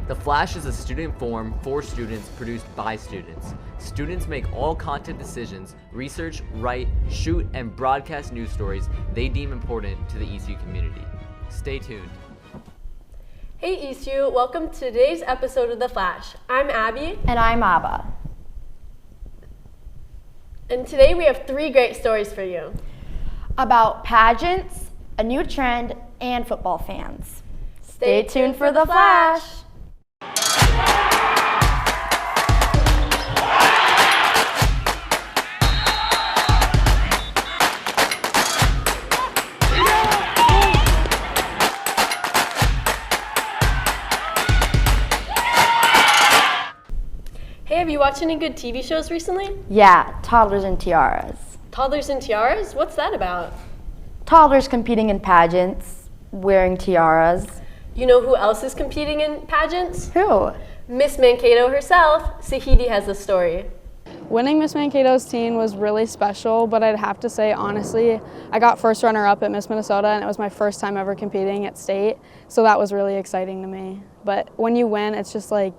The Flash is a student forum for students produced by students. Students make all content decisions, research, write, shoot, and broadcast news stories they deem important to the Eastview community. Stay tuned. Hey Eastview, welcome to today's episode of The Flash. I'm Abby. And I'm Aabha. And today we have 3 great stories for you. About pageants, a new trend, and football fans. Stay tuned for The Flash. Hey, have you watched any good TV shows recently? Yeah, Toddlers and Tiaras. Toddlers and Tiaras? What's that about? Toddlers competing in pageants, wearing tiaras. You know who else is competing in pageants? Who? Miss Mankato herself. Sahiti has the story. Winning Miss Mankato's teen was really special, but I'd have to say, honestly, I got first runner-up at Miss Minnesota, and it was my first time ever competing at state, so that was really exciting to me. But when you win, it's just like,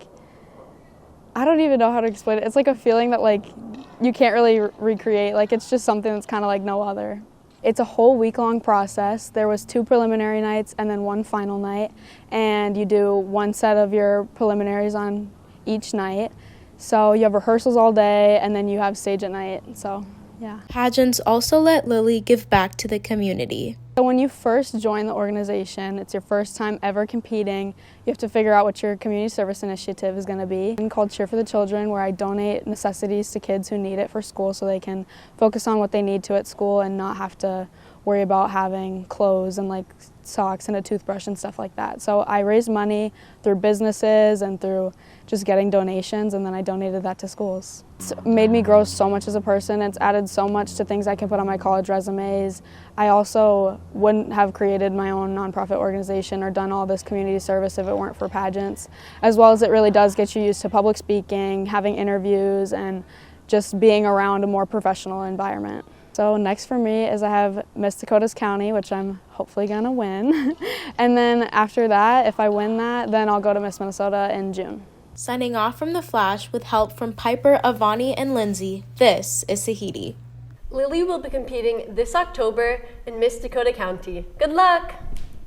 I don't even know how to explain it. It's like a feeling that like you can't really recreate. Like it's just something that's kind of like no other. It's a whole week-long process. There was 2 preliminary nights and then 1 final night, and you do 1 set of your preliminaries on each night. So you have rehearsals all day, and then you have stage at night. So yeah. Pageants also let Lily give back to the community. So when you first join the organization, it's your first time ever competing, you have to figure out what your community service initiative is going to be. It's called Cheer for the Children, where I donate necessities to kids who need it for school so they can focus on what they need to at school and not have to worry about having clothes and like socks and a toothbrush and stuff like that. So I raised money through businesses and through just getting donations, and then I donated that to schools. It's made me grow so much as a person. It's added so much to things I can put on my college resumes. I also wouldn't have created my own nonprofit organization or done all this community service if it weren't for pageants, as well as it really does get you used to public speaking, having interviews, and just being around a more professional environment. So next for me is I have Miss Dakota's County, which I'm hopefully gonna win. And then after that, if I win that, then I'll go to Miss Minnesota in June. Signing off from The Flash with help from Piper, Avani, and Lindsay, this is Sahiti. Lily will be competing this October in Miss Dakota County. Good luck!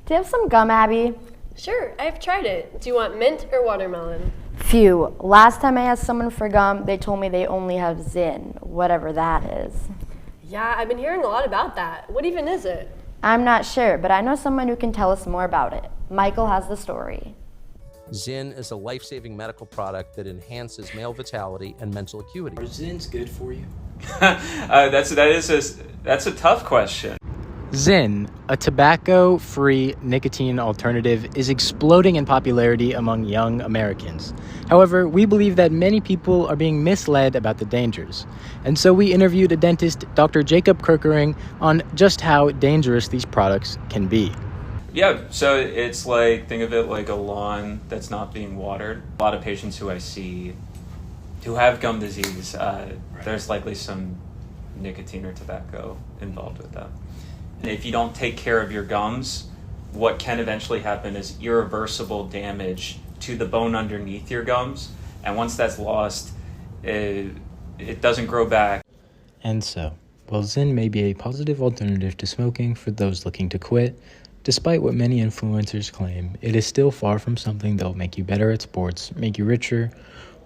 Do you have some gum, Abby? Sure, I've tried it. Do you want mint or watermelon? Phew, last time I asked someone for gum, they told me they only have Zin, whatever that is. Yeah, I've been hearing a lot about that. What even is it? I'm not sure, but I know someone who can tell us more about it. Michael has the story. Zin is a life-saving medical product that enhances male vitality and mental acuity. Are Zins good for you? That's a tough question. Zin, a tobacco-free nicotine alternative, is exploding in popularity among young Americans. However, we believe that many people are being misled about the dangers. And so we interviewed a dentist, Dr. Jacob Kirkering, on just how dangerous these products can be. Yeah, so it's like, think of it like a lawn that's not being watered. A lot of patients who I see who have gum disease, there's likely some nicotine or tobacco involved with that. And if you don't take care of your gums, what can eventually happen is irreversible damage to the bone underneath your gums. And once that's lost, it doesn't grow back. And so, while Zin may be a positive alternative to smoking for those looking to quit, despite what many influencers claim, it is still far from something that will make you better at sports, make you richer,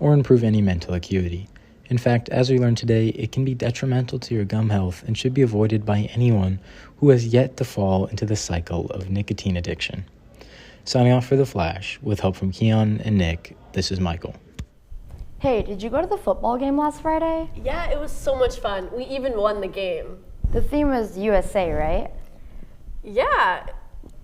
or improve any mental acuity. In fact, as we learned today, it can be detrimental to your gum health and should be avoided by anyone who has yet to fall into the cycle of nicotine addiction. Signing off for The Flash, with help from Kian and Nick, this is Michael. Hey, did you go to the football game last Friday? Yeah, it was so much fun. We even won the game. The theme was USA, right? Yeah,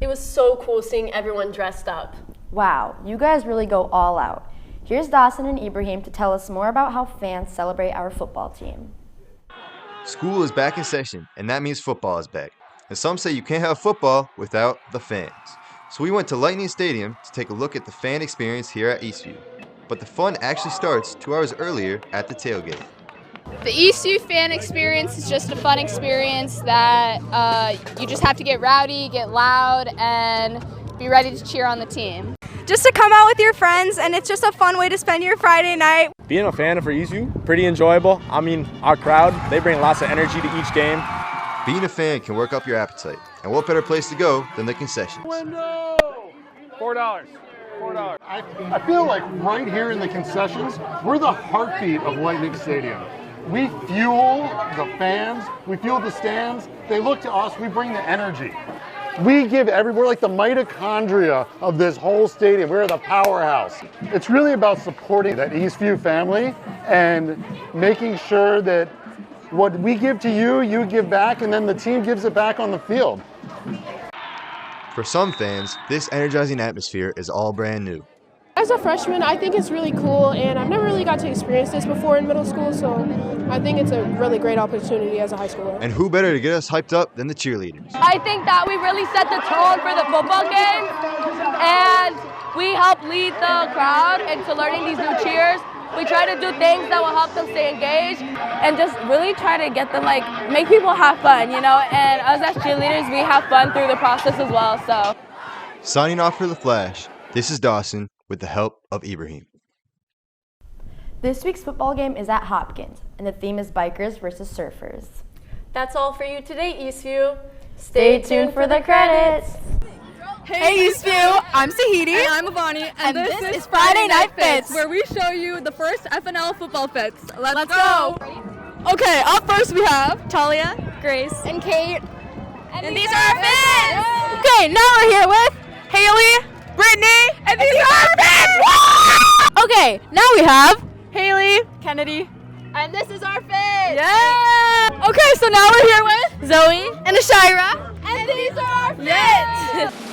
it was so cool seeing everyone dressed up. Wow, you guys really go all out. Here's Dawson and Ibrahim to tell us more about how fans celebrate our football team. School is back in session, and that means football is back. And some say you can't have football without the fans. So we went to Lightning Stadium to take a look at the fan experience here at Eastview. But the fun actually starts 2 hours earlier at the tailgate. The Eastview fan experience is just a fun experience that you just have to get rowdy, get loud, and be ready to cheer on the team. just to come out with your friends, and it's just a fun way to spend your Friday night. Being a fan for Eastview, pretty enjoyable. I mean, our crowd, they bring lots of energy to each game. Being a fan can work up your appetite, and what better place to go than the concessions? Window! $4. I feel like right here in the concessions, we're the heartbeat of Lightning Stadium. We fuel the fans, we fuel the stands. They look to us, we bring the energy. We're like the mitochondria of this whole stadium. We're the powerhouse. It's really about supporting that Eastview family and making sure that what we give to you, you give back, and then the team gives it back on the field. For some fans, this energizing atmosphere is all brand new. As a freshman, I think it's really cool, and I've never really got to experience this before in middle school, so I think it's a really great opportunity as a high schooler. And who better to get us hyped up than the cheerleaders? I think that we really set the tone for the football game, and we help lead the crowd into learning these new cheers. We try to do things that will help them stay engaged and just really try to get them, make people have fun, and us as cheerleaders, we have fun through the process as well, so. Signing off for The Flash, this is Dawson with the help of Ibrahim. This week's football game is at Hopkins, and the theme is bikers versus surfers. That's all for you today, Eastview. Stay tuned for the credits. Hey Eastview, I'm Sahiti. And I'm Ghani. And this is Friday Night Fits, where we show you the first FNL football fits. Let's go! Okay, up first we have Talia, Grace, and Kate. And these are our fits! Okay, now we're here with Haley, Brittany, and these are our fits! Okay, now we have Haley, Kennedy, and this is our fit! Yeah! Okay, so now we're here with Zoe and Ashira, and these are our fits!